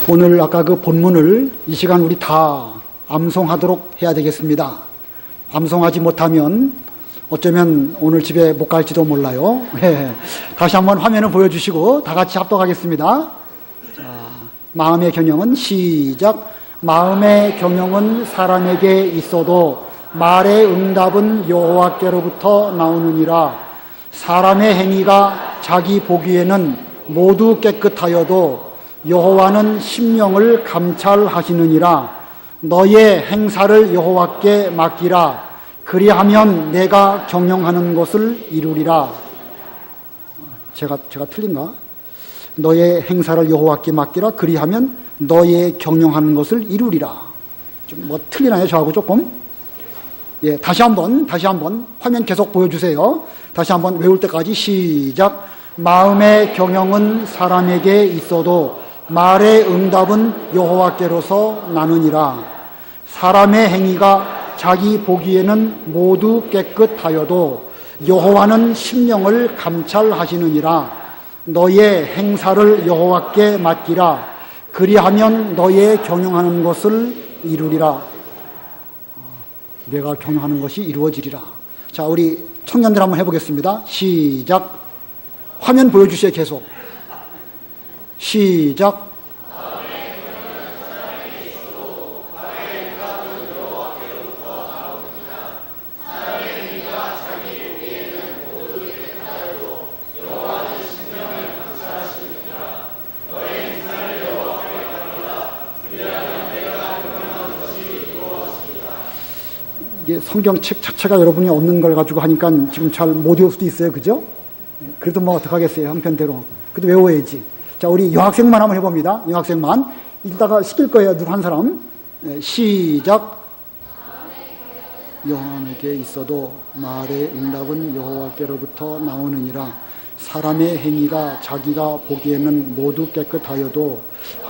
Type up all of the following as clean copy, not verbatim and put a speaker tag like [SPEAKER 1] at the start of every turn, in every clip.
[SPEAKER 1] 오늘 아까 그 본문을 이 시간 우리 다 암송하도록 해야 되겠습니다. 암송하지 못하면 어쩌면 오늘 집에 못 갈지도 몰라요. 다시 한번 화면을 보여주시고 다 같이 합독하겠습니다. 자, 마음의 경영은 시작. 마음의 경영은 사람에게 있어도 말의 응답은 여호와께로부터 나오느니라. 사람의 행위가 자기 보기에는 모두 깨끗하여도 여호와는 심령을 감찰하시느니라. 너의 행사를 여호와께 맡기라. 그리하면 내가 경영하는 것을 이루리라. 제가 틀린가? 너의 행사를 여호와께 맡기라. 그리하면 너의 경영하는 것을 이루리라. 좀 뭐 틀리나요? 저하고 조금? 예, 다시 한번 화면 계속 보여주세요. 다시 한번 외울 때까지 시작. 마음의 경영은 사람에게 있어도 말의 응답은 여호와께로서 나느니라. 사람의 행위가 자기 보기에는 모두 깨끗하여도 여호와는 심령을 감찰하시느니라. 너의 행사를 여호와께 맡기라. 그리하면 너의 경영하는 것을 이루리라. 내가 경영하는 것이 이루어지리라. 자, 우리 청년들 한번 해보겠습니다. 시작. 화면 보여주세요. 계속. 시작. 이게 성경책 자체가 여러분이 없는 걸 가지고 하니까 지금 잘 못 외울 수도 있어요. 그죠? 그래도 뭐 어떡하겠어요. 한편대로. 그래도 외워야지. 자, 우리 여학생만 한번 해봅니다. 여학생만. 이따가 시킬 거예요. 누구 한 사람. 시작. 여호와에게 있어도 말의 응답은 여호와께로부터 나오느니라. 사람의 행위가 자기가 보기에는 모두 깨끗하여도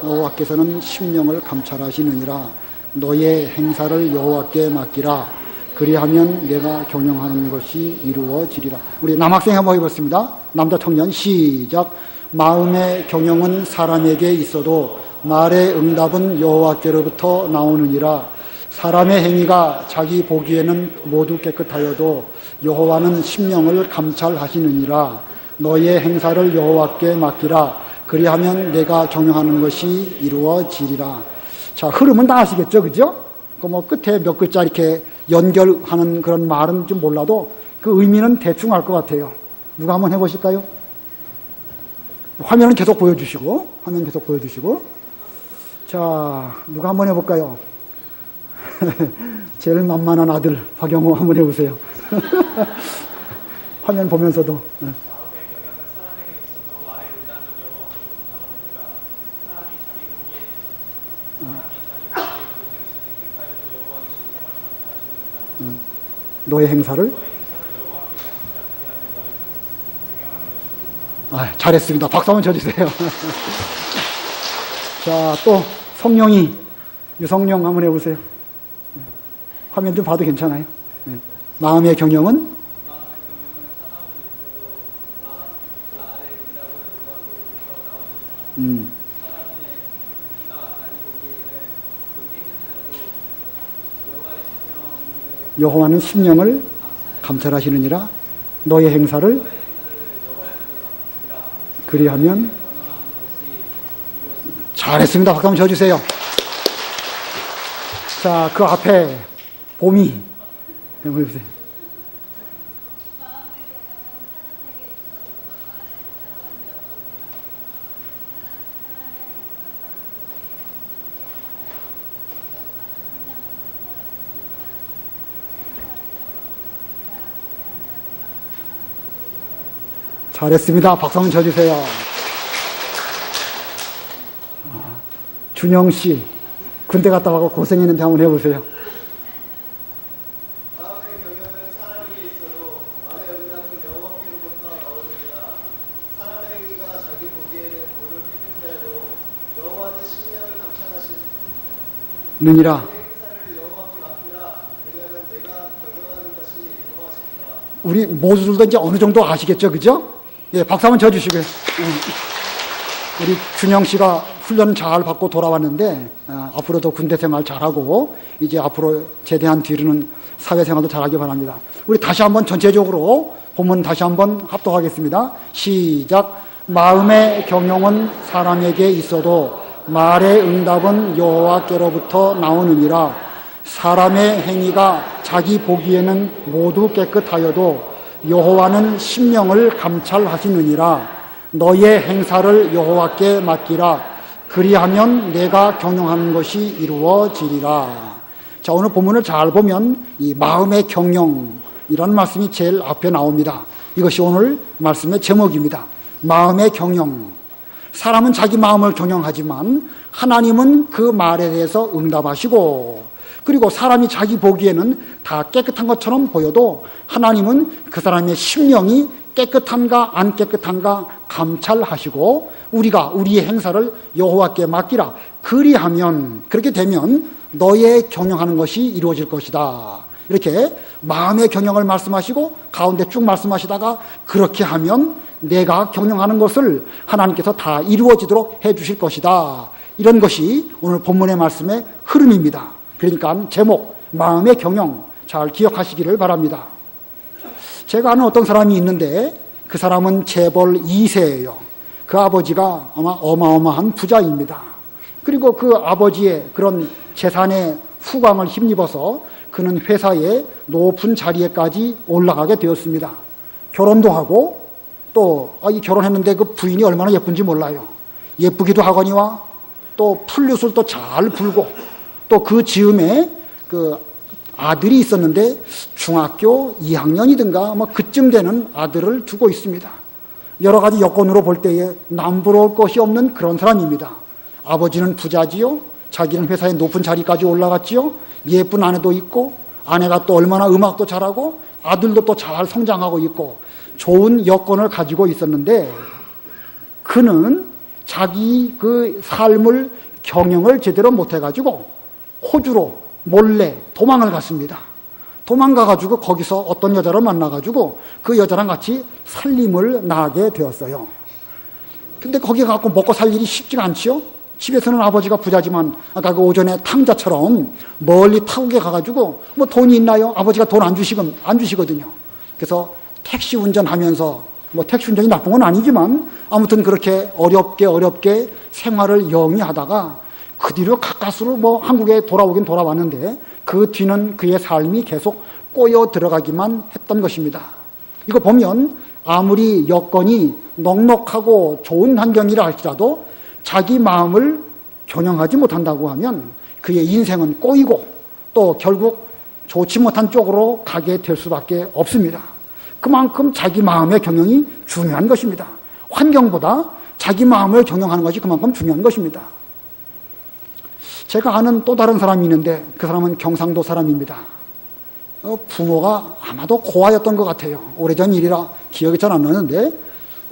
[SPEAKER 1] 여호와께서는 심령을 감찰하시느니라. 너의 행사를 여호와께 맡기라. 그리하면 내가 경영하는 것이 이루어지리라. 우리 남학생 한번 해보겠습니다. 남자 청년 시작. 마음의 경영은 사람에게 있어도 말의 응답은 여호와께로부터 나오느니라. 사람의 행위가 자기 보기에는 모두 깨끗하여도 여호와는 심령을 감찰하시느니라. 너의 행사를 여호와께 맡기라. 그리하면 내가 경영하는 것이 이루어지리라. 자, 흐름은 다 아시겠죠? 그죠? 그 뭐 끝에 몇 글자 이렇게 연결하는 그런 말은 좀 몰라도 그 의미는 대충 알 것 같아요. 누가 한번 해보실까요? 화면은 계속 보여주시고, 자, 누가 한번 해볼까요? 제일 만만한 아들 박영호 한번 해보세요. 화면 보면서도. 너의 행사를 잘했습니다. 박수 한번 쳐주세요. 자, 또 성령이 유성령 한번 해보세요. 화면 좀 봐도 괜찮아요. 마음의 경영은 여호와는 심령을 감찰하시느니라. 너의 행사를 그리하면 잘했습니다. 박수 한번 쳐주세요. 자, 그 앞에 봄이 한번 해보세요. 잘했습니다. 박수 한번 쳐주세요. 준영 씨, 군대 갔다 와서 고생했는데 한번 해보세요.
[SPEAKER 2] 마음의 경영은 사람에게 있어도 말의 응답은 여호와께로부터 나오느니라. 사람의 행위가 자기 보기에는 모두 깨끗하여도 여호와는 심령을 감찰하시느니라. 행사를 여호와께 맡기라. 그리하면 내가 경영하는 것이 이루어지리라.
[SPEAKER 1] 우리 모두들도 이제 어느 정도 아시겠죠, 그죠? 예, 박수 한번 쳐주시고요. 우리 준영 씨가 훈련 잘 받고 돌아왔는데 앞으로도 군대 생활 잘하고 이제 앞으로 제대한 뒤로는 사회생활도 잘하기 바랍니다. 우리 다시 한번 전체적으로 본문 다시 한번 합독하겠습니다. 시작. 마음의 경영은 사람에게 있어도 말의 응답은 여호와께로부터 나오느니라. 사람의 행위가 자기 보기에는 모두 깨끗하여도 여호와는 심령을 감찰하시느니라. 너의 행사를 여호와께 맡기라. 그리하면 내가 경영하는 것이 이루어지리라. 자, 오늘 본문을 잘 보면 이 마음의 경영이라는 말씀이 제일 앞에 나옵니다. 이것이 오늘 말씀의 제목입니다. 마음의 경영. 사람은 자기 마음을 경영하지만 하나님은 그 말에 대해서 응답하시고, 그리고 사람이 자기 보기에는 다 깨끗한 것처럼 보여도 하나님은 그 사람의 심령이 깨끗한가 안 깨끗한가 감찰하시고 우리가 우리의 행사를 여호와께 맡기라. 그리하면, 그렇게 되면 너의 경영하는 것이 이루어질 것이다. 이렇게 마음의 경영을 말씀하시고 가운데 쭉 말씀하시다가 그렇게 하면 내가 경영하는 것을 하나님께서 다 이루어지도록 해 주실 것이다. 이런 것이 오늘 본문의 말씀의 흐름입니다. 그러니까 제목 마음의 경영 잘 기억하시기를 바랍니다. 제가 아는 어떤 사람이 있는데 그 사람은 재벌 2세예요. 그 아버지가 아마 어마어마한 부자입니다. 그리고 그 아버지의 그런 재산의 후광을 힘입어서 그는 회사의 높은 자리에까지 올라가게 되었습니다. 결혼도 하고 또 이 결혼했는데 그 부인이 얼마나 예쁜지 몰라요. 예쁘기도 하거니와 또 플룻을 또 잘 불고 또 그 즈음에 그 아들이 있었는데 중학교 2학년이든가 뭐 그쯤 되는 아들을 두고 있습니다. 여러 가지 여건으로 볼 때에 남부러울 것이 없는 그런 사람입니다. 아버지는 부자지요. 자기는 회사의 높은 자리까지 올라갔지요. 예쁜 아내도 있고 아내가 또 얼마나 음악도 잘하고 아들도 또 잘 성장하고 있고 좋은 여건을 가지고 있었는데 그는 자기 그 삶을 경영을 제대로 못해가지고 호주로 몰래 도망을 갔습니다. 도망가가지고 거기서 어떤 여자를 만나가지고 그 여자랑 같이 살림을 나게 되었어요. 근데 거기 가서 먹고 살 일이 쉽지가 않지요. 집에서는 아버지가 부자지만 아까 그 오전에 탕자처럼 멀리 타국에 가가지고 뭐 돈이 있나요? 아버지가 돈 안 주시거든요. 그래서 택시 운전하면서 뭐 택시 운전이 나쁜 건 아니지만 아무튼 그렇게 어렵게 생활을 영위하다가 그 뒤로 가까스로 뭐 한국에 돌아오긴 돌아왔는데 그 뒤는 그의 삶이 계속 꼬여 들어가기만 했던 것입니다. 이거 보면 아무리 여건이 넉넉하고 좋은 환경이라 할지라도 자기 마음을 경영하지 못한다고 하면 그의 인생은 꼬이고 또 결국 좋지 못한 쪽으로 가게 될 수밖에 없습니다. 그만큼 자기 마음의 경영이 중요한 것입니다. 환경보다 자기 마음을 경영하는 것이 그만큼 중요한 것입니다. 제가 아는 또 다른 사람이 있는데 그 사람은 경상도 사람입니다. 부모가 아마도 고아였던 것 같아요. 오래전 일이라 기억이 잘 안 나는데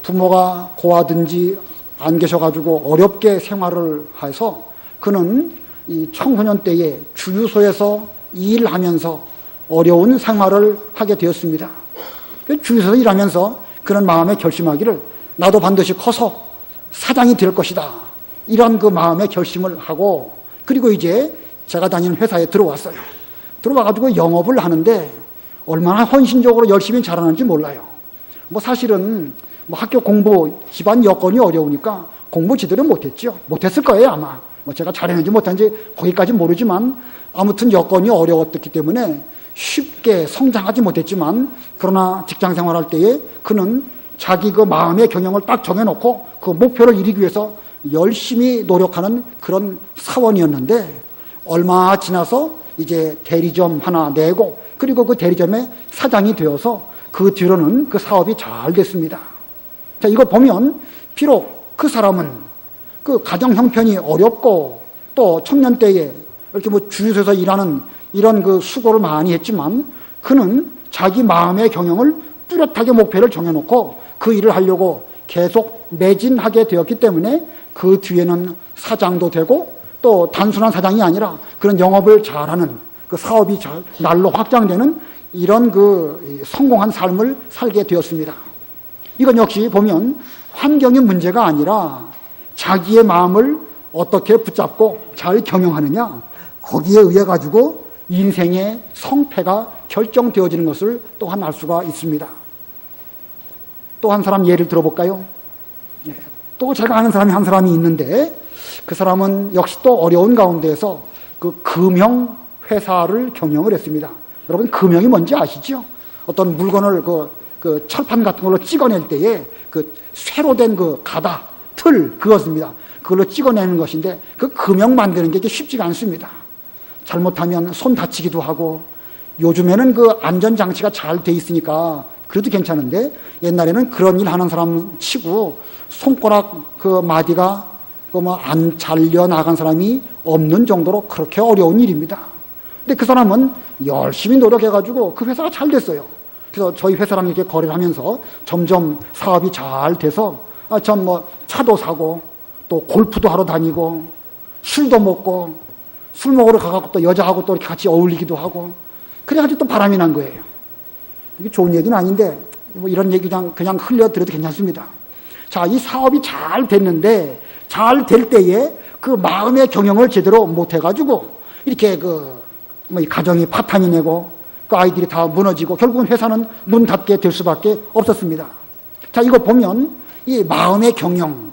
[SPEAKER 1] 부모가 고아든지 안 계셔가지고 어렵게 생활을 해서 그는 이 청소년 때에 주유소에서 일하면서 어려운 생활을 하게 되었습니다. 주유소에서 일하면서 그런 마음에 결심하기를 나도 반드시 커서 사장이 될 것이다. 이런 그 마음의 결심을 하고 그리고 이제 제가 다니는 회사에 들어왔어요. 들어와가지고 영업을 하는데 얼마나 헌신적으로 열심히 잘하는지 몰라요. 뭐 사실은 뭐 학교 공부 집안 여건이 어려우니까 공부 제대로 못했죠. 못했을 거예요 아마. 뭐 제가 잘했는지 못했는지 거기까지 모르지만 아무튼 여건이 어려웠기 때문에 쉽게 성장하지 못했지만 그러나 직장 생활할 때에 그는 자기 그 마음의 경영을 딱 정해놓고 그 목표를 이루기 위해서 열심히 노력하는 그런 사원이었는데 얼마 지나서 이제 대리점 하나 내고 그리고 그 대리점의 사장이 되어서 그 뒤로는 그 사업이 잘 됐습니다. 자, 이거 보면 비록 그 사람은 그 가정 형편이 어렵고 또 청년 때에 이렇게 뭐 주유소에서 일하는 이런 그 수고를 많이 했지만 그는 자기 마음의 경영을 뚜렷하게 목표를 정해놓고 그 일을 하려고 계속 매진하게 되었기 때문에 그 뒤에는 사장도 되고 또 단순한 사장이 아니라 그런 영업을 잘하는 그 사업이 잘 날로 확장되는 이런 그 성공한 삶을 살게 되었습니다. 이건 역시 보면 환경의 문제가 아니라 자기의 마음을 어떻게 붙잡고 잘 경영하느냐, 거기에 의해 가지고 인생의 성패가 결정되어지는 것을 또한 알 수가 있습니다. 또 한 사람 예를 들어볼까요? 또 제가 아는 사람이 한 사람이 있는데, 그 사람은 역시 또 어려운 가운데에서 그 금형 회사를 경영을 했습니다. 여러분, 금형이 뭔지 아시죠? 어떤 물건을 그 철판 같은 걸로 찍어낼 때에 그 쇠로 된 그 가다, 틀, 그것입니다. 그걸로 찍어내는 것인데, 그 금형 만드는 게 쉽지가 않습니다. 잘못하면 손 다치기도 하고, 요즘에는 그 안전장치가 잘 돼 있으니까 그래도 괜찮은데, 옛날에는 그런 일 하는 사람 치고 손가락 그 마디가 안 잘려 나간 사람이 없는 정도로 그렇게 어려운 일입니다. 근데 그 사람은 열심히 노력해가지고 그 회사가 잘 됐어요. 그래서 저희 회사랑 이렇게 거래를 하면서 점점 사업이 잘 돼서 전 차도 사고 또 골프도 하러 다니고 술도 먹고, 술 먹으러 가갖고 또 여자하고 또 이렇게 같이 어울리기도 하고, 그래가지고 또 바람이 난 거예요. 이게 좋은 얘기는 아닌데 이런 얘기 그냥 흘려드려도 괜찮습니다. 자, 이 사업이 잘 됐는데, 잘 될 때에 그 마음의 경영을 제대로 못해가지고 이렇게 이 가정이 파탄이 내고 그 아이들이 다 무너지고 결국은 회사는 문 닫게 될 수밖에 없었습니다. 자, 이거 보면 이 마음의 경영,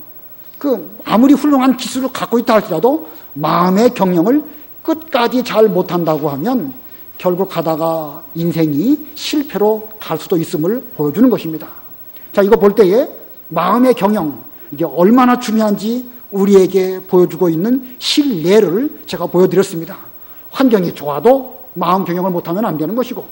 [SPEAKER 1] 아무리 훌륭한 기술을 갖고 있다 할지라도 마음의 경영을 끝까지 잘 못한다고 하면 결국 가다가 인생이 실패로 갈 수도 있음을 보여주는 것입니다. 자, 이거 볼 때에 마음의 경영, 이게 얼마나 중요한지 우리에게 보여주고 있는 실례를 제가 보여드렸습니다. 환경이 좋아도 마음 경영을 못하면 안 되는 것이고,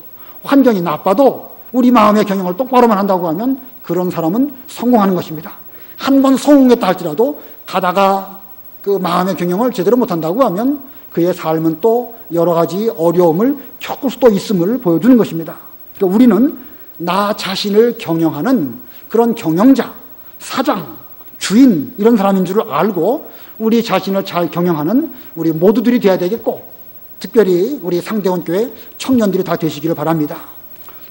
[SPEAKER 1] 환경이 나빠도 우리 마음의 경영을 똑바로만 한다고 하면 그런 사람은 성공하는 것입니다. 한 번 성공했다 할지라도 가다가 그 마음의 경영을 제대로 못한다고 하면 그의 삶은 또 여러 가지 어려움을 겪을 수도 있음을 보여주는 것입니다. 그러니까 우리는 나 자신을 경영하는 그런 경영자, 사장, 주인, 이런 사람인 줄 알고 우리 자신을 잘 경영하는 우리 모두들이 되어야 되겠고, 특별히 우리 상대원 교회 청년들이 다 되시기를 바랍니다.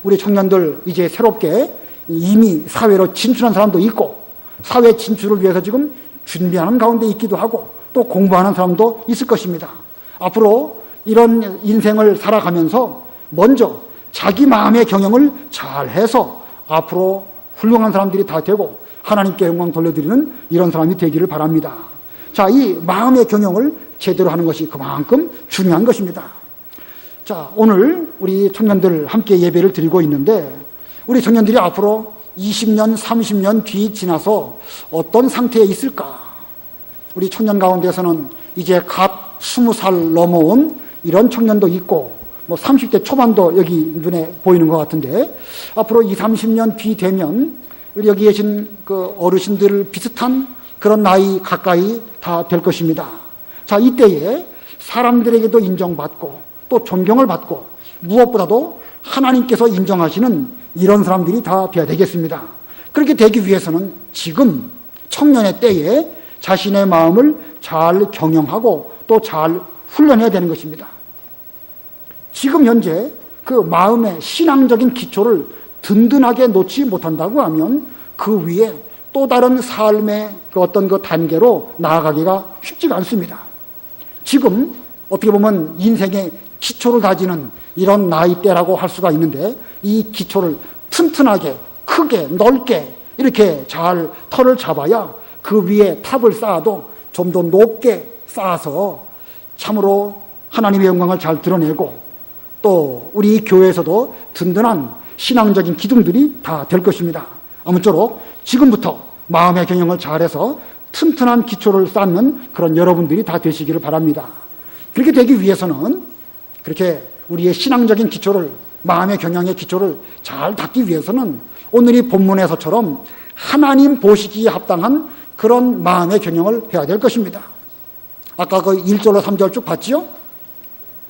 [SPEAKER 1] 우리 청년들 이제 새롭게 이미 사회로 진출한 사람도 있고, 사회 진출을 위해서 지금 준비하는 가운데 있기도 하고, 또 공부하는 사람도 있을 것입니다. 앞으로 이런 인생을 살아가면서 먼저 자기 마음의 경영을 잘 해서 앞으로 훌륭한 사람들이 다 되고 하나님께 영광 돌려드리는 이런 사람이 되기를 바랍니다. 자, 이 마음의 경영을 제대로 하는 것이 그만큼 중요한 것입니다. 자, 오늘 우리 청년들 함께 예배를 드리고 있는데, 우리 청년들이 앞으로 20년, 30년 뒤 지나서 어떤 상태에 있을까? 우리 청년 가운데서는 이제 갓 20살 넘어온 이런 청년도 있고, 30대 초반도 여기 눈에 보이는 것 같은데, 앞으로 20, 30년 뒤 되면 우리 여기 계신 그 어르신들 비슷한 그런 나이 가까이 다 될 것입니다. 자, 이때에 사람들에게도 인정받고 또 존경을 받고 무엇보다도 하나님께서 인정하시는 이런 사람들이 다 되어야 되겠습니다. 그렇게 되기 위해서는 지금 청년의 때에 자신의 마음을 잘 경영하고 또 잘 훈련해야 되는 것입니다. 지금 현재 그 마음의 신앙적인 기초를 든든하게 놓지 못한다고 하면 그 위에 또 다른 삶의 그 어떤 그 단계로 나아가기가 쉽지가 않습니다. 지금 어떻게 보면 인생의 기초를 다지는 이런 나이대라고 할 수가 있는데, 이 기초를 튼튼하게 크게 넓게 이렇게 잘 털을 잡아야 그 위에 탑을 쌓아도 좀 더 높게 쌓아서 참으로 하나님의 영광을 잘 드러내고, 또 우리 교회에서도 든든한 신앙적인 기둥들이 다 될 것입니다. 아무쪼록 지금부터 마음의 경영을 잘해서 튼튼한 기초를 쌓는 그런 여러분들이 다 되시기를 바랍니다. 그렇게 되기 위해서는, 그렇게 우리의 신앙적인 기초를, 마음의 경영의 기초를 잘 닦기 위해서는 오늘 이 본문에서처럼 하나님 보시기에 합당한 그런 마음의 경영을 해야 될 것입니다. 아까 그 1절로 3절 쭉 봤지요?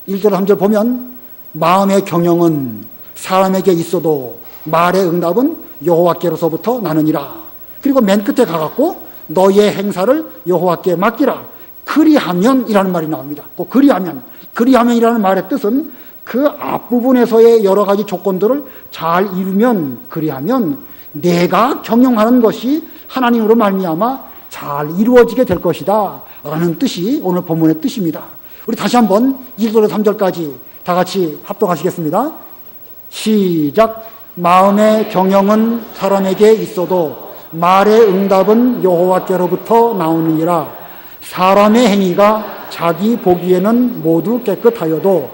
[SPEAKER 1] 1절로 3절 보면 마음의 경영은 사람에게 있어도 말의 응답은 여호와께로서부터 나느니라. 그리고 맨 끝에 가갖고 너의 행사를 여호와께 맡기라. 그리하면 이라는 말이 나옵니다. 꼭 그리하면이라는 말의 뜻은 그 앞부분에서의 여러 가지 조건들을 잘 이루면, 그리하면 내가 경영하는 것이 하나님으로 말미암아 잘 이루어지게 될 것이다 라는 뜻이 오늘 본문의 뜻입니다. 우리 다시 한번 1절에서 3절까지 다 같이 합독하시겠습니다. 시작. 마음의 경영은 사람에게 있어도 말의 응답은 여호와께로부터 나오느니라. 사람의 행위가 자기 보기에는 모두 깨끗하여도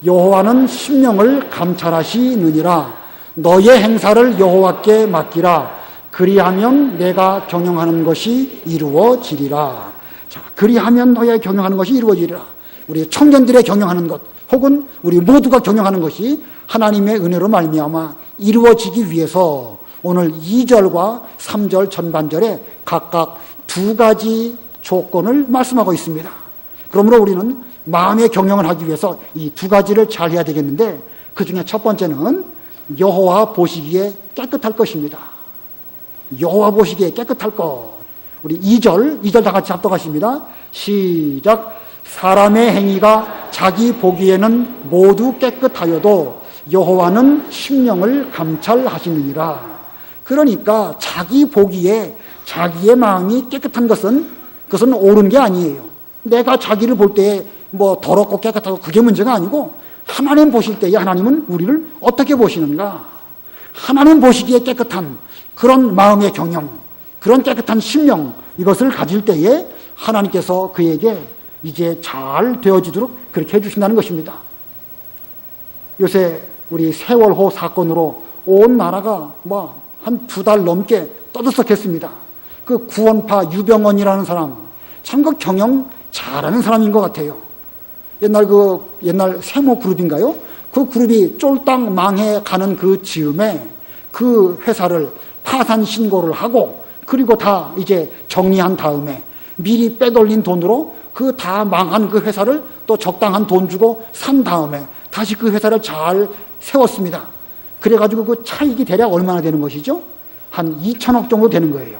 [SPEAKER 1] 여호와는 심령을 감찰하시느니라. 너의 행사를 여호와께 맡기라. 그리하면 내가 경영하는 것이 이루어지리라. 자, 그리하면 너의 경영하는 것이 이루어지리라. 우리 청년들의 경영하는 것, 혹은 우리 모두가 경영하는 것이 하나님의 은혜로 말미암아 이루어지기 위해서 오늘 2절과 3절 전반절에 각각 두 가지 조건을 말씀하고 있습니다. 그러므로 우리는 마음의 경영을 하기 위해서 이 두 가지를 잘 해야 되겠는데, 그 중에 첫 번째는 여호와 보시기에 깨끗할 것입니다. 여호와 보시기에 깨끗할 것. 우리 2절 다 같이 합독하십니다. 시작. 사람의 행위가 자기 보기에는 모두 깨끗하여도 여호와는 심령을 감찰하시느니라. 그러니까 자기 보기에 자기의 마음이 깨끗한 그것은 옳은 게 아니에요. 내가 자기를 볼 때 뭐 더럽고 깨끗하고 그게 문제가 아니고, 하나님 보실 때에 하나님은 우리를 어떻게 보시는가? 하나님 보시기에 깨끗한 그런 마음의 경영, 그런 깨끗한 심령, 이것을 가질 때에 하나님께서 그에게 이제 잘 되어지도록 그렇게 해주신다는 것입니다. 요새 우리 세월호 사건으로 온 나라가 한 2달 넘게 떠들썩했습니다. 그 구원파 유병원이라는 사람, 참 그 경영 잘하는 사람인 것 같아요. 옛날 세모 그룹인가요? 그 그룹이 쫄딱 망해가는 그 즈음에 그 회사를 파산 신고를 하고, 그리고 다 이제 정리한 다음에 미리 빼돌린 돈으로 그 다 망한 그 회사를 또 적당한 돈 주고 산 다음에 다시 그 회사를 잘 세웠습니다. 그래가지고 그 차익이 대략 얼마나 되는 것이죠? 한 2천억 정도 되는 거예요.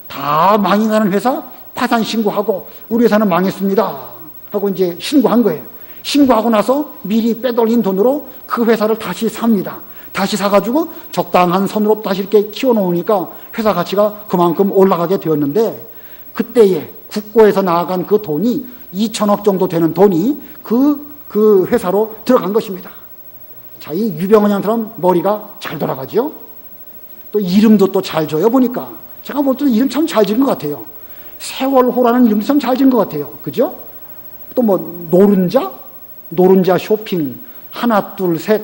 [SPEAKER 1] 다 망해가는 회사 파산 신고하고 우리 회사는 망했습니다 하고 이제 신고한 거예요. 신고하고 나서 미리 빼돌린 돈으로 그 회사를 다시 삽니다. 다시 사가지고 적당한 선으로 다시 이렇게 키워놓으니까 회사 가치가 그만큼 올라가게 되었는데, 그때에 국고에서 나간 그 돈이 2천억 정도 되는 돈이 그 회사로 들어간 것입니다. 자, 이 유병헌이라는 사람 머리가 잘 돌아가죠? 또 이름도 또 잘 줘요, 보니까. 제가 볼 때도 이름 참 잘 지은 것 같아요. 세월호라는 이름도 참 잘 지은 것 같아요. 그죠? 또 노른자 쇼핑, 하나, 둘, 셋,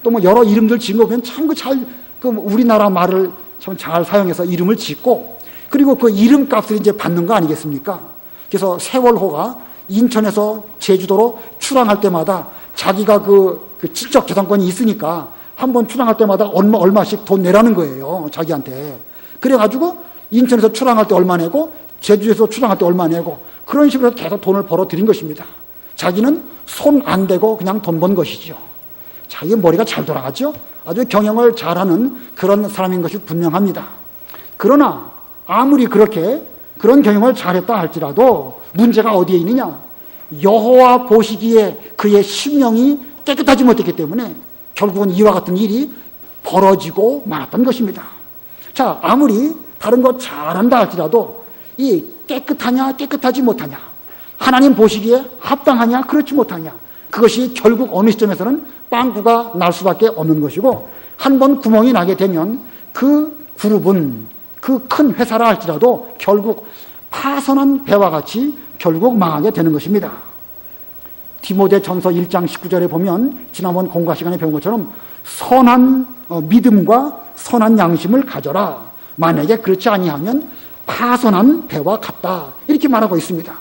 [SPEAKER 1] 또 여러 이름들 지은 거 보면 참 우리나라 말을 참 잘 사용해서 이름을 짓고, 그리고 그 이름값을 이제 받는 거 아니겠습니까? 그래서 세월호가 인천에서 제주도로 출항할 때마다 자기가 그 지적 재산권이 있으니까 한번 출항할 때마다 얼마씩 돈 내라는 거예요, 자기한테. 그래가지고 인천에서 출항할 때 얼마 내고 제주에서 출항할 때 얼마 내고, 그런 식으로 계속 돈을 벌어들인 것입니다. 자기는 손 안 대고 그냥 돈 번 것이죠. 자기 머리가 잘 돌아가죠. 아주 경영을 잘하는 그런 사람인 것이 분명합니다. 그러나 아무리 그렇게 그런 경영을 잘했다 할지라도 문제가 어디에 있느냐? 여호와 보시기에 그의 심령이 깨끗하지 못했기 때문에 결국은 이와 같은 일이 벌어지고 말았던 것입니다. 자, 아무리 다른 거 잘한다 할지라도 이 깨끗하냐 깨끗하지 못하냐, 하나님 보시기에 합당하냐 그렇지 못하냐, 그것이 결국 어느 시점에서는 빵꾸가 날 수밖에 없는 것이고, 한번 구멍이 나게 되면 그 그룹은 그 큰 회사라 할지라도 결국 파선한 배와 같이 결국 망하게 되는 것입니다. 디모데전서 1장 19절에 보면 지난번 공과 시간에 배운 것처럼 선한 믿음과 선한 양심을 가져라. 만약에 그렇지 아니하면 파선한 배와 같다. 이렇게 말하고 있습니다.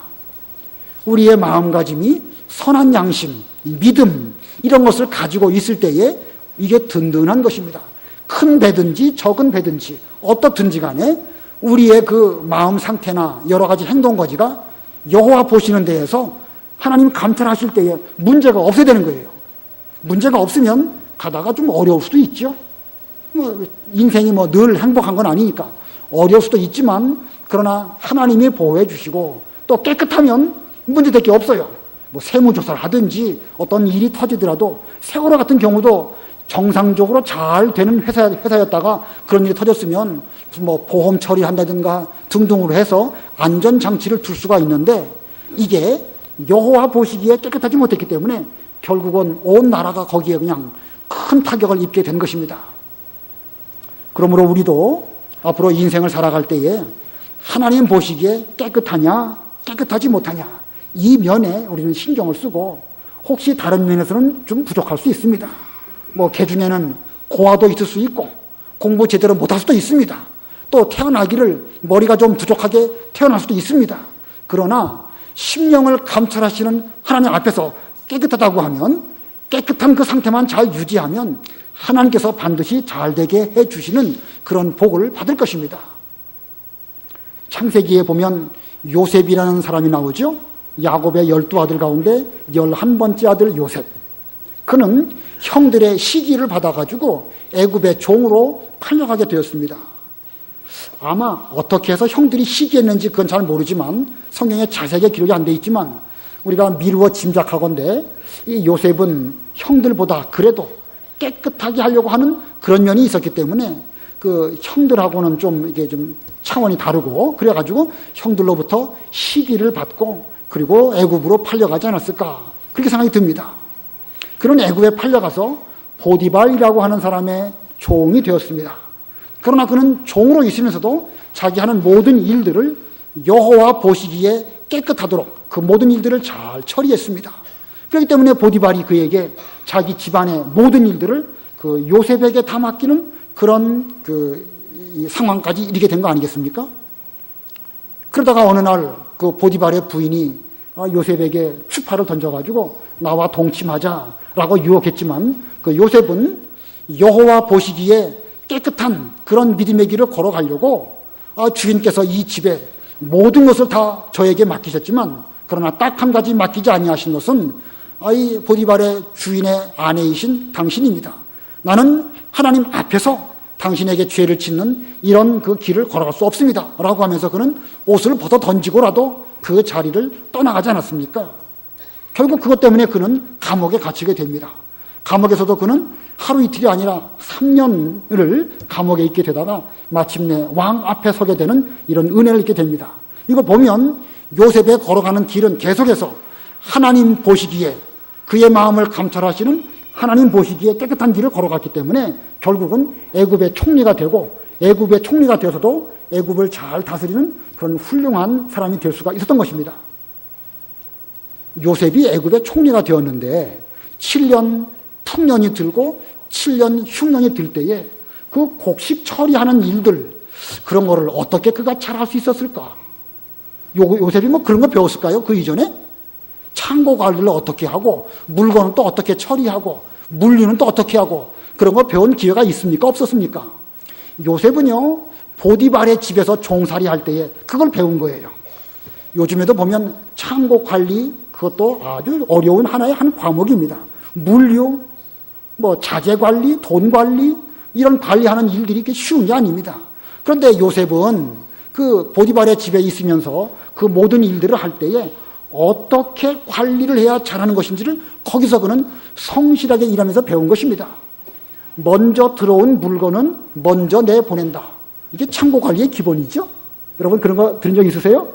[SPEAKER 1] 우리의 마음가짐이 선한 양심, 믿음 이런 것을 가지고 있을 때에 이게 든든한 것입니다. 큰 배든지 적은 배든지 어떻든지 간에 우리의 그 마음 상태나 여러 가지 행동 거지가 여호와 보시는 데에서 하나님 감찰하실 때에 문제가 없어야 되는 거예요. 문제가 없으면 가다가 좀 어려울 수도 있죠. 인생이 늘 행복한 건 아니니까 어려울 수도 있지만, 그러나 하나님이 보호해 주시고 또 깨끗하면 문제될 게 없어요. 세무조사를 하든지 어떤 일이 터지더라도 세월호 같은 경우도 정상적으로 잘 되는 회사였다가 그런 일이 터졌으면 뭐 보험 처리한다든가 등등으로 해서 안전장치를 둘 수가 있는데, 이게 여호와 보시기에 깨끗하지 못했기 때문에 결국은 온 나라가 거기에 그냥 큰 타격을 입게 된 것입니다. 그러므로 우리도 앞으로 인생을 살아갈 때에 하나님 보시기에 깨끗하냐 깨끗하지 못하냐, 이 면에 우리는 신경을 쓰고, 혹시 다른 면에서는 좀 부족할 수 있습니다. 뭐 개중에는 고아도 있을 수 있고 공부 제대로 못할 수도 있습니다. 또 태어나기를 머리가 좀 부족하게 태어날 수도 있습니다. 그러나 심령을 감찰하시는 하나님 앞에서 깨끗하다고 하면, 깨끗한 그 상태만 잘 유지하면 하나님께서 반드시 잘 되게 해주시는 그런 복을 받을 것입니다. 창세기에 보면 요셉이라는 사람이 나오죠. 야곱의 12아들 가운데 11번째 아들 요셉. 그는 형들의 시기를 받아가지고 애굽의 종으로 팔려가게 되었습니다. 아마 어떻게 해서 형들이 시기했는지 그건 잘 모르지만, 성경에 자세하게 기록이 안 돼 있지만 우리가 미루어 짐작하건대 이 요셉은 형들보다 그래도 깨끗하게 하려고 하는 그런 면이 있었기 때문에 그 형들하고는 좀 이게 좀 차원이 다르고, 그래가지고 형들로부터 시기를 받고 그리고 애굽으로 팔려가지 않았을까, 그렇게 생각이 듭니다. 그런 애굽에 팔려가서 보디발이라고 하는 사람의 종이 되었습니다. 그러나 그는 종으로 있으면서도 자기 하는 모든 일들을 여호와 보시기에 깨끗하도록 그 모든 일들을 잘 처리했습니다. 그렇기 때문에 보디발이 그에게 자기 집안의 모든 일들을 그 요셉에게 다 맡기는 그런 이 상황까지 이르게 된 거 아니겠습니까? 그러다가 어느 날 그 보디발의 부인이 요셉에게 추파를 던져가지고 나와 동침하자라고 유혹했지만, 그 요셉은 여호와 보시기에 깨끗한 그런 믿음의 길을 걸어가려고 주인께서 이 집에 모든 것을 다 저에게 맡기셨지만, 그러나 딱 한 가지 맡기지 아니하신 것은 이 보디발의 주인의 아내이신 당신입니다. 나는 하나님 앞에서 당신에게 죄를 짓는 이런 그 길을 걸어갈 수 없습니다 라고 하면서 그는 옷을 벗어 던지고라도 그 자리를 떠나가지 않았습니까? 결국 그것 때문에 그는 감옥에 갇히게 됩니다. 감옥에서도 그는 하루 이틀이 아니라 3년을 감옥에 있게 되다가 마침내 왕 앞에 서게 되는 이런 은혜를 입게 됩니다. 이거 보면 요셉의 걸어가는 길은 계속해서 하나님 보시기에, 그의 마음을 감찰하시는 하나님 보시기에 깨끗한 길을 걸어갔기 때문에 결국은 애굽의 총리가 되고, 애굽의 총리가 되어서도 애굽을 잘 다스리는 그런 훌륭한 사람이 될 수가 있었던 것입니다. 요셉이 애굽의 총리가 되었는데 7년 풍년이 들고 7년 흉년이 들 때에 그 곡식 처리하는 일들, 그런 거를 어떻게 그가 잘할 수 있었을까? 요셉이 뭐 그런 거 배웠을까요? 그 이전에? 창고 관리를 어떻게 하고, 물건은 또 어떻게 처리하고, 물류는 또 어떻게 하고, 그런 거 배운 기회가 있습니까? 없었습니까? 요셉은요, 보디발의 집에서 종살이 할 때에 그걸 배운 거예요. 요즘에도 보면 창고 관리, 그것도 아주 어려운 하나의 한 과목입니다. 물류, 뭐 자재 관리, 돈 관리, 이런 관리하는 일들이 쉬운 게 아닙니다. 그런데 요셉은 그 보디발의 집에 있으면서 그 모든 일들을 할 때에 어떻게 관리를 해야 잘하는 것인지를 거기서 그는 성실하게 일하면서 배운 것입니다. 먼저 들어온 물건은 먼저 내보낸다. 이게 창고 관리의 기본이죠. 여러분 그런 거 들은 적 있으세요?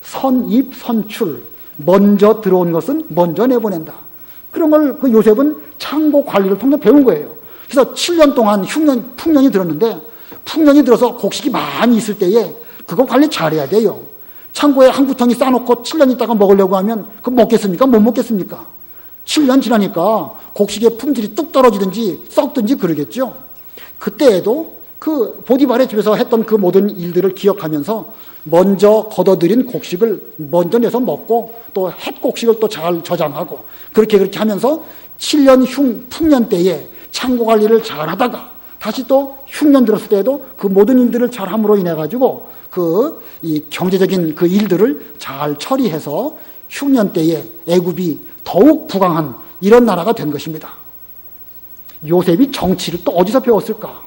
[SPEAKER 1] 선입, 선출. 먼저 들어온 것은 먼저 내보낸다. 그런 걸 그 요셉은 창고 관리를 통해 배운 거예요. 그래서 7년 동안 풍년이 들었는데, 풍년이 들어서 곡식이 많이 있을 때에 그거 관리 잘해야 돼요. 창고에 한 구덩이 싸놓고 7년 있다가 먹으려고 하면 그거 먹겠습니까? 못 먹겠습니까? 7년 지나니까 곡식의 품질이 뚝 떨어지든지 썩든지 그러겠죠. 그때에도 그 보디발의 집에서 했던 그 모든 일들을 기억하면서 먼저 걷어들인 곡식을 먼저 내서 먹고, 또 햇곡식을 또 잘 저장하고, 그렇게 하면서 7년 풍년 때에 창고 관리를 잘 하다가 다시 또 흉년 들었을 때에도 그 모든 일들을 잘 함으로 인해 가지고 이 경제적인 그 일들을 잘 처리해서 흉년 때에 애굽이 더욱 부강한 이런 나라가 된 것입니다. 요셉이 정치를 또 어디서 배웠을까?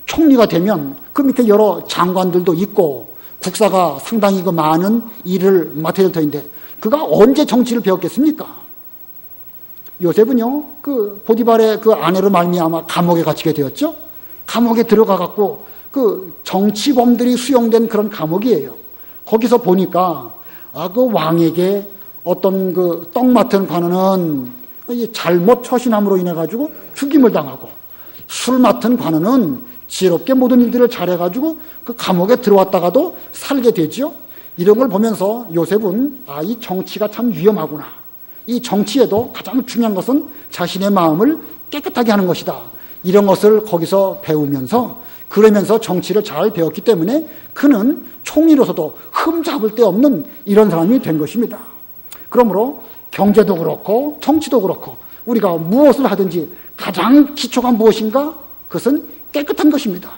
[SPEAKER 1] 총리가 되면 그 밑에 여러 장관들도 있고 국사가 상당히 그 많은 일을 맡아야 될 터인데 그가 언제 정치를 배웠겠습니까? 요셉은요, 그 보디발의 그 아내로 말미암아 감옥에 갇히게 되었죠. 감옥에 들어가 갖고 그 정치범들이 수용된 그런 감옥이에요. 거기서 보니까 그 왕에게 어떤 그 떡 맡은 관원은 잘못 처신함으로 인해 가지고 죽임을 당하고, 술 맡은 관원은 지혜롭게 모든 일들을 잘해 가지고 그 감옥에 들어왔다가도 살게 되지요. 이런 걸 보면서 요셉은 이 정치가 참 위험하구나. 이 정치에도 가장 중요한 것은 자신의 마음을 깨끗하게 하는 것이다. 이런 것을 거기서 배우면서, 그러면서 정치를 잘 배웠기 때문에 그는 총리로서도 흠잡을 데 없는 이런 사람이 된 것입니다. 그러므로 경제도 그렇고 정치도 그렇고 우리가 무엇을 하든지 가장 기초가 무엇인가? 그것은 깨끗한 것입니다.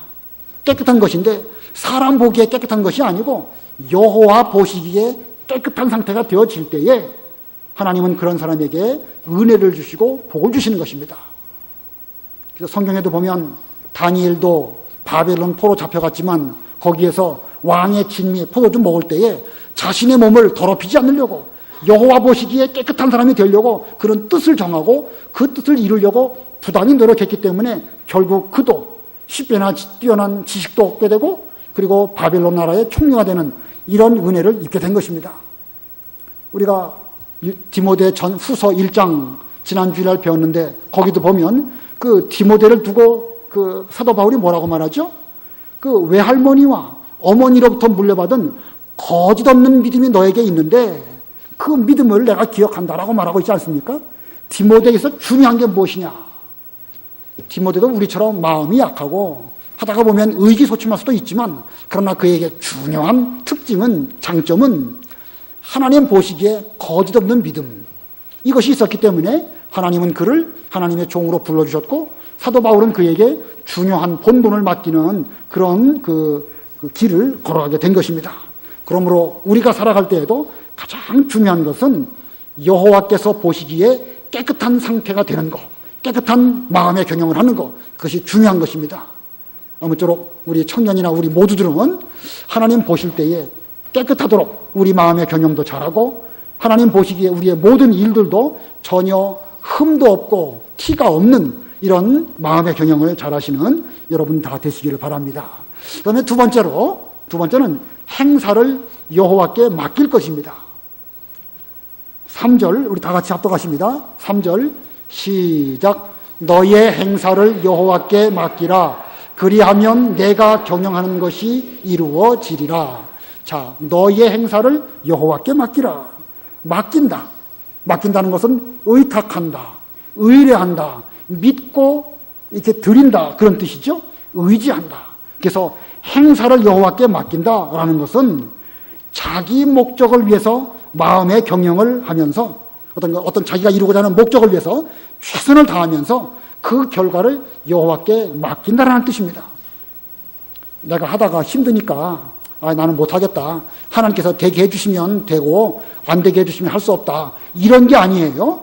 [SPEAKER 1] 깨끗한 것인데 사람 보기에 깨끗한 것이 아니고 여호와 보시기에 깨끗한 상태가 되어질 때에 하나님은 그런 사람에게 은혜를 주시고 복을 주시는 것입니다. 그래서 성경에도 보면 다니엘도 바벨론 포로 잡혀갔지만 거기에서 왕의 진미 포도주 먹을 때에 자신의 몸을 더럽히지 않으려고 여호와 보시기에 깨끗한 사람이 되려고 그런 뜻을 정하고 그 뜻을 이루려고 부단히 노력했기 때문에 결국 그도 10배나 뛰어난 지식도 얻게 되고 그리고 바벨론 나라의 총리가 되는 이런 은혜를 입게 된 것입니다. 우리가 디모데 전 후서 1장 지난 주일날 배웠는데 거기도 보면 그 디모데를 두고 그 사도 바울이 뭐라고 말하죠? 그 외할머니와 어머니로부터 물려받은 거짓 없는 믿음이 너에게 있는데 그 믿음을 내가 기억한다라고 말하고 있지 않습니까? 디모데에서 중요한 게 무엇이냐? 디모데도 우리처럼 마음이 약하고 하다가 보면 의기소침할 수도 있지만 그러나 그에게 중요한 특징은, 장점은 하나님 보시기에 거짓 없는 믿음, 이것이 있었기 때문에 하나님은 그를 하나님의 종으로 불러주셨고 사도 바울은 그에게 중요한 본분을 맡기는 그런 그 길을 걸어가게 된 것입니다. 그러므로 우리가 살아갈 때에도 가장 중요한 것은 여호와께서 보시기에 깨끗한 상태가 되는 것, 깨끗한 마음의 경영을 하는 것, 그것이 중요한 것입니다. 아무쪼록 우리 청년이나 우리 모두들은 하나님 보실 때에 깨끗하도록 우리 마음의 경영도 잘하고 하나님 보시기에 우리의 모든 일들도 전혀 흠도 없고 티가 없는 이런 마음의 경영을 잘하시는 여러분 다 되시기를 바랍니다. 그다음에 두 번째는 행사를 여호와께 맡길 것입니다. 3절 우리 다 같이 합독하십니다. 3절 시작. 너의 행사를 여호와께 맡기라. 그리하면 내가 경영하는 것이 이루어지리라. 자, 너의 행사를 여호와께 맡기라. 맡긴다. 맡긴다는 것은 의탁한다, 의뢰한다, 믿고 이렇게 드린다, 그런 뜻이죠. 의지한다. 그래서 행사를 여호와께 맡긴다라는 것은 자기 목적을 위해서 마음의 경영을 하면서 어떤 자기가 이루고자 하는 목적을 위해서 최선을 다하면서 그 결과를 여호와께 맡긴다라는 뜻입니다. 내가 하다가 힘드니까 나는 못하겠다, 하나님께서 되게 해주시면 되고 안 되게 해주시면 할 수 없다, 이런 게 아니에요.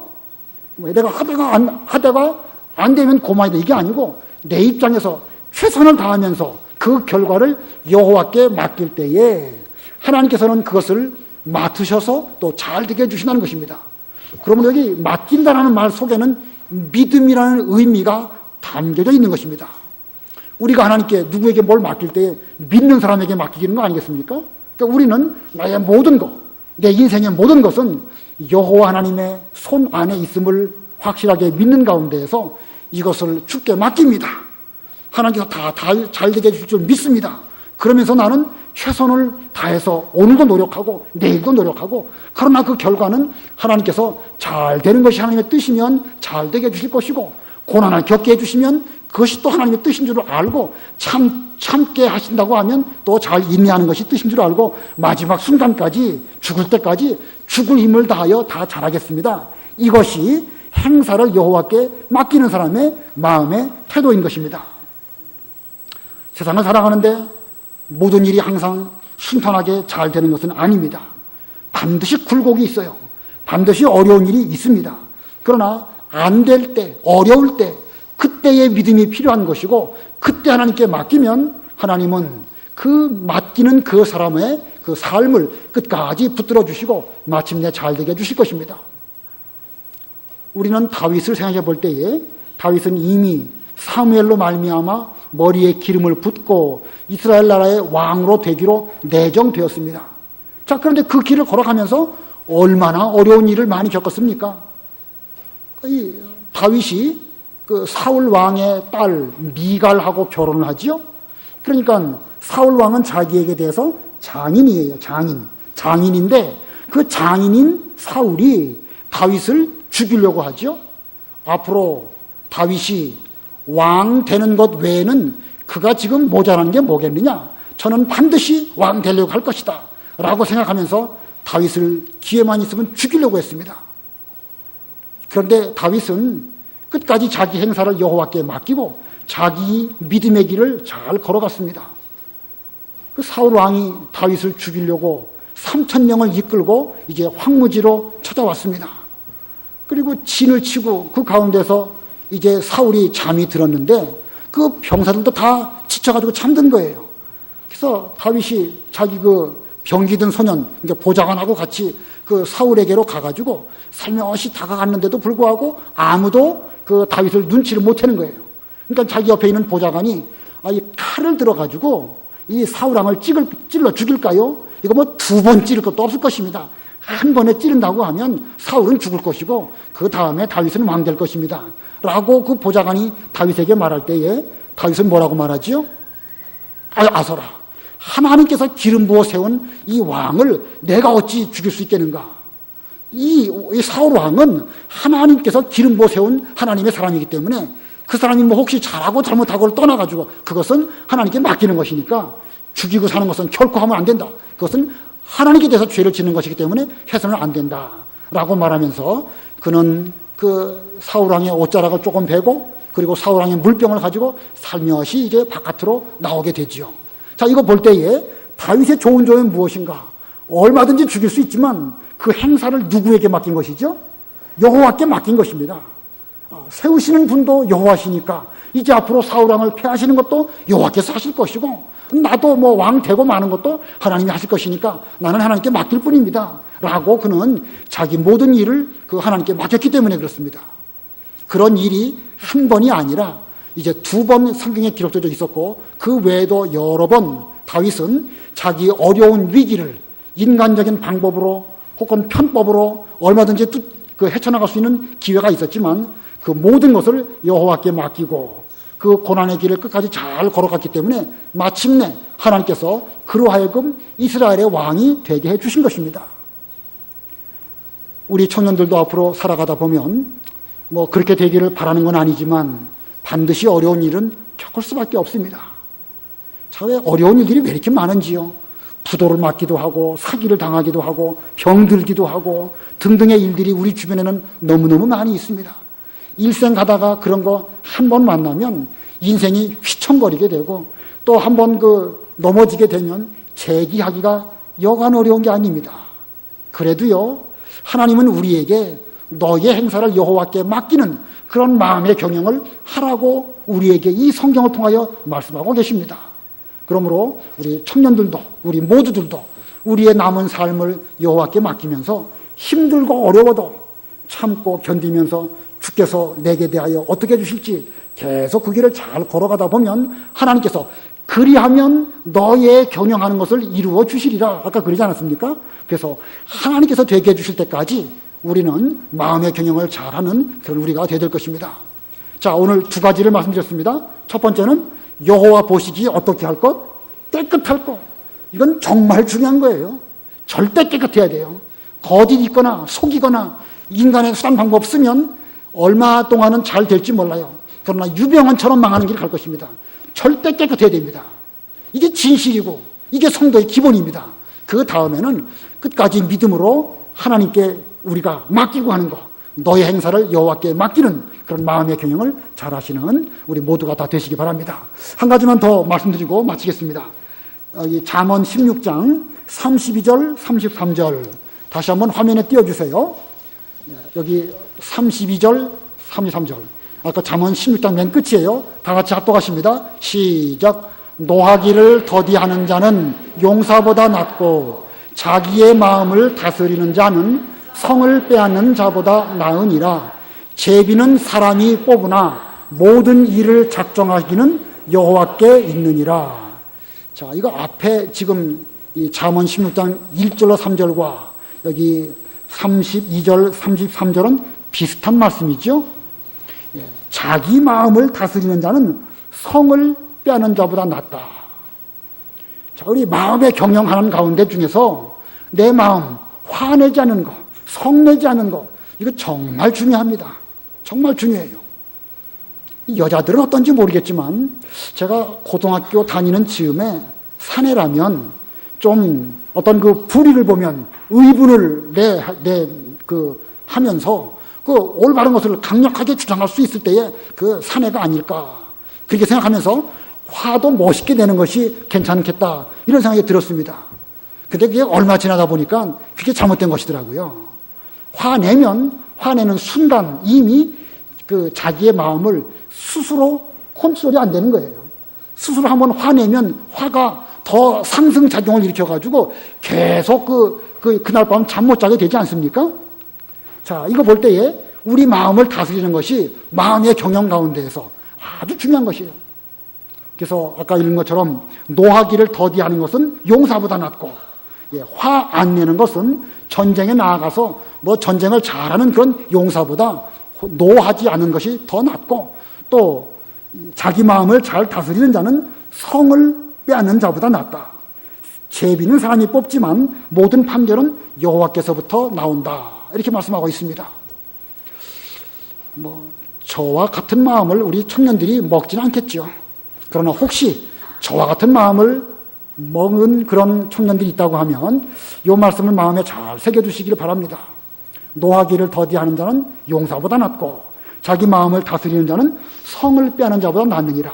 [SPEAKER 1] 내가 하다가 안 되면 고마이다, 이게 아니고 내 입장에서 최선을 다하면서 그 결과를 여호와께 맡길 때에 하나님께서는 그것을 맡으셔서 또 잘 되게 해주신다는 것입니다. 그러면 여기 맡긴다라는 말 속에는 믿음이라는 의미가 담겨져 있는 것입니다. 우리가 하나님께 누구에게 뭘 맡길 때 믿는 사람에게 맡기는 거 아니겠습니까? 그러니까 우리는 나의 모든 것, 내 인생의 모든 것은 여호와 하나님의 손 안에 있음을 확실하게 믿는 가운데에서 이것을 주께 맡깁니다. 하나님께서 다 잘 되게 해줄 줄 믿습니다. 그러면서 나는 최선을 다해서 오늘도 노력하고 내일도 노력하고, 그러나 그 결과는 하나님께서 잘 되는 것이 하나님의 뜻이면 잘 되게 해주실 것이고, 고난을 겪게 해주시면 그것이 또 하나님의 뜻인 줄 알고 참게 하신다고 하면 또 잘 인내하는 것이 뜻인 줄 알고 마지막 순간까지, 죽을 때까지 죽을 힘을 다하여 다 잘하겠습니다. 이것이 행사를 여호와께 맡기는 사람의 마음의 태도인 것입니다. 세상을 살아가는데 모든 일이 항상 순탄하게 잘 되는 것은 아닙니다. 반드시 굴곡이 있어요. 반드시 어려운 일이 있습니다. 그러나 안 될 때, 어려울 때, 그때의 믿음이 필요한 것이고, 그때 하나님께 맡기면 하나님은 그 맡기는 그 사람의 그 삶을 끝까지 붙들어 주시고 마침내 잘 되게 해주실 것입니다. 우리는 다윗을 생각해 볼 때에 다윗은 이미 사무엘로 말미암아 머리에 기름을 붓고 이스라엘 나라의 왕으로 되기로 내정되었습니다. 자, 그런데 그 길을 걸어가면서 얼마나 어려운 일을 많이 겪었습니까? 이 다윗이 그 사울 왕의 딸 미갈하고 결혼을 하지요. 그러니까 사울 왕은 자기에게 대해서 장인이에요. 장인인데 그 장인인 사울이 다윗을 죽이려고 하죠. 앞으로 다윗이 왕 되는 것 외에는 그가 지금 모자란 게 뭐겠느냐? 저는 반드시 왕 되려고 할 것이다 라고 생각하면서 다윗을 기회만 있으면 죽이려고 했습니다. 그런데 다윗은 끝까지 자기 행사를 여호와께 맡기고 자기 믿음의 길을 잘 걸어갔습니다. 그 사울 왕이 다윗을 죽이려고 3,000명을 이끌고 이제 황무지로 찾아왔습니다. 그리고 진을 치고 그 가운데서 이제 사울이 잠이 들었는데 그 병사들도 다 지쳐가지고 잠든 거예요. 그래서 다윗이 자기 그 병기든 소년, 이제 보좌관하고 같이 그 사울에게로 가가지고 살며시 다가갔는데도 불구하고 아무도 그 다윗을 눈치를 못하는 거예요. 그러니까 자기 옆에 있는 보좌관이 이 칼을 들어가지고 이 사울 왕을 찔러 죽일까요? 이거 뭐 2번 찌를 것도 없을 것입니다. 한 번에 찌른다고 하면 사울은 죽을 것이고 그 다음에 다윗은 왕 될 것입니다. 라고 그 보좌관이 다윗에게 말할 때에 다윗은 뭐라고 말하지요? 아서라, 하나님께서 기름 부어 세운 이 왕을 내가 어찌 죽일 수 있겠는가? 이 사울 왕은 하나님께서 기름 부어 세운 하나님의 사람이기 때문에 그 사람이 뭐 혹시 잘하고 잘못하고를 떠나가지고 그것은 하나님께 맡기는 것이니까 죽이고 사는 것은 결코 하면 안 된다. 그것은 하나님께 대해서 죄를 짓는 것이기 때문에 해서는 안 된다. 라고 말하면서 그는 그 사울왕의 옷자락을 조금 베고 그리고 사울왕의 물병을 가지고 살며시 이제 바깥으로 나오게 되지요. 자, 이거 볼 때에 다윗의 좋은 점은 무엇인가? 얼마든지 죽일 수 있지만 그 행사를 누구에게 맡긴 것이죠? 여호와께 맡긴 것입니다. 세우시는 분도 여호와시니까 이제 앞으로 사울왕을 폐하시는 것도 여호와께서 하실 것이고 나도 뭐 왕 되고 마는 것도 하나님이 하실 것이니까 나는 하나님께 맡길 뿐입니다. 라고 그는 자기 모든 일을 그 하나님께 맡겼기 때문에 그렇습니다. 그런 일이 한 번이 아니라 이제 2번 성경에 기록되어 있었고 그 외에도 여러 번 다윗은 자기 어려운 위기를 인간적인 방법으로 혹은 편법으로 얼마든지 헤쳐나갈 수 있는 기회가 있었지만 그 모든 것을 여호와께 맡기고 그 고난의 길을 끝까지 잘 걸어갔기 때문에 마침내 하나님께서 그로 하여금 이스라엘의 왕이 되게 해주신 것입니다. 우리 청년들도 앞으로 살아가다 보면 뭐 그렇게 되기를 바라는 건 아니지만 반드시 어려운 일은 겪을 수밖에 없습니다. 자, 왜 어려운 일들이 왜 이렇게 많은지요? 부도를 맞기도 하고 사기를 당하기도 하고 병들기도 하고 등등의 일들이 우리 주변에는 너무너무 많이 있습니다. 일생 가다가 그런 거 한 번 만나면 인생이 휘청거리게 되고 또 한 번 넘어지게 되면 재기하기가 여간 어려운 게 아닙니다. 그래도요, 하나님은 우리에게 너의 행사를 여호와께 맡기는 그런 마음의 경영을 하라고 우리에게 이 성경을 통하여 말씀하고 계십니다. 그러므로 우리 청년들도 우리 모두들도 우리의 남은 삶을 여호와께 맡기면서 힘들고 어려워도 참고 견디면서 주께서 내게 대하여 어떻게 해주실지 계속 그 길을 잘 걸어가다 보면 하나님께서 그리하면 너의 경영하는 것을 이루어 주시리라. 아까 그러지 않았습니까? 그래서 하나님께서 되게 해주실 때까지 우리는 마음의 경영을 잘하는 그런 우리가 되야 될 것입니다. 자, 오늘 2가지를 말씀드렸습니다. 첫 번째는 여호와 보시기에 어떻게 할 것? 깨끗할 것. 이건 정말 중요한 거예요. 절대 깨끗해야 돼요. 거짓 있거나 속이거나 인간의 수단 방법 쓰면 얼마 동안은 잘 될지 몰라요. 그러나 유병헌처럼 망하는 길 갈 것입니다. 절대 깨끗해야 됩니다. 이게 진실이고 이게 성도의 기본입니다. 그 다음에는 끝까지 믿음으로 하나님께 우리가 맡기고 하는 것, 너의 행사를 여호와께 맡기는 그런 마음의 경영을 잘 하시는 우리 모두가 다 되시기 바랍니다. 한 가지만 더 말씀드리고 마치겠습니다. 잠언 16장 32절 33절 다시 한번 화면에 띄워주세요. 여기 32절 33절 아까 잠언 16장 맨 끝이에요. 다 같이 합독하십니다. 시작. 노하기를 더디하는 자는 용사보다 낫고 자기의 마음을 다스리는 자는 성을 빼앗는 자보다 나으니라. 제비는 사람이 뽑으나 모든 일을 작정하기는 여호와께 있느니라. 자, 이거 앞에 지금 이 잠언 16장 1절로 3절과 여기 32절, 33절은 비슷한 말씀이죠. 자기 마음을 다스리는 자는 성을 빼앗는 자보다 낫다. 자, 우리 마음의 경영하는 가운데 중에서 내 마음 화내지 않는 거, 성내지 않는 거, 이거 정말 중요합니다. 정말 중요해요. 여자들은 어떤지 모르겠지만 제가 고등학교 다니는 즈음에 사내라면 좀 어떤 그 불의를 보면 의분을 하면서 그 올바른 것을 강력하게 주장할 수 있을 때에 그 사내가 아닐까 그렇게 생각하면서 화도 멋있게 내는 것이 괜찮겠다 이런 생각이 들었습니다. 근데 그게 얼마 지나다 보니까 그게 잘못된 것이더라고요. 화내는 순간 이미 그 자기의 마음을 스스로 컨트롤이 안 되는 거예요. 스스로 한번 화내면 화가 더 상승작용을 일으켜가지고 계속 그날 밤 잠 못 자게 되지 않습니까? 자, 이거 볼 때에 우리 마음을 다스리는 것이 마음의 경영 가운데에서 아주 중요한 것이에요. 그래서 아까 읽은 것처럼 노하기를 더디하는 것은 용사보다 낫고, 화 안 내는 것은 전쟁에 나아가서 뭐 전쟁을 잘하는 그런 용사보다 노하지 않은 것이 더 낫고, 또 자기 마음을 잘 다스리는 자는 성을 빼앗는 자보다 낫다. 제비는 사람이 뽑지만 모든 판결은 여호와께서부터 나온다. 이렇게 말씀하고 있습니다. 저와 같은 마음을 우리 청년들이 먹지는 않겠죠. 그러나 혹시 저와 같은 마음을 먹은 그런 청년들이 있다고 하면 이 말씀을 마음에 잘 새겨두시기를 바랍니다. 노하기를 더디하는 자는 용사보다 낫고 자기 마음을 다스리는 자는 성을 빼앗는 자보다 낫느니라.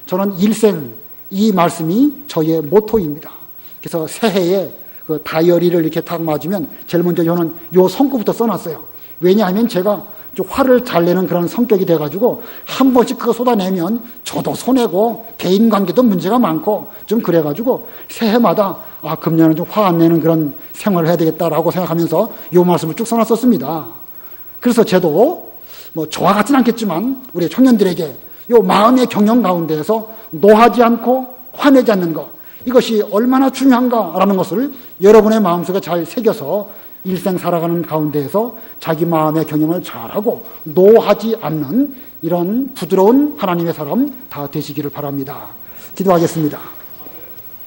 [SPEAKER 1] 저는 일생 이 말씀이 저의 모토입니다. 그래서 새해에 그 다이어리를 이렇게 딱 맞으면 제일 먼저 저는 요 성구부터 써놨어요. 왜냐하면 제가 좀 화를 잘 내는 그런 성격이 돼가지고 한 번씩 그거 쏟아내면 저도 손해고 대인관계도 문제가 많고 좀 그래가지고 새해마다 금년은 좀 화 안 내는 그런 생활을 해야 되겠다라고 생각하면서 요 말씀을 쭉 써놨었습니다. 그래서 저도 저와 같진 않겠지만 우리 청년들에게 요 마음의 경영 가운데에서 노하지 않고 화내지 않는 것, 이것이 얼마나 중요한가라는 것을 여러분의 마음속에 잘 새겨서 일생 살아가는 가운데에서 자기 마음의 경영을 잘하고 노하지 않는 이런 부드러운 하나님의 사람 다 되시기를 바랍니다. 기도하겠습니다.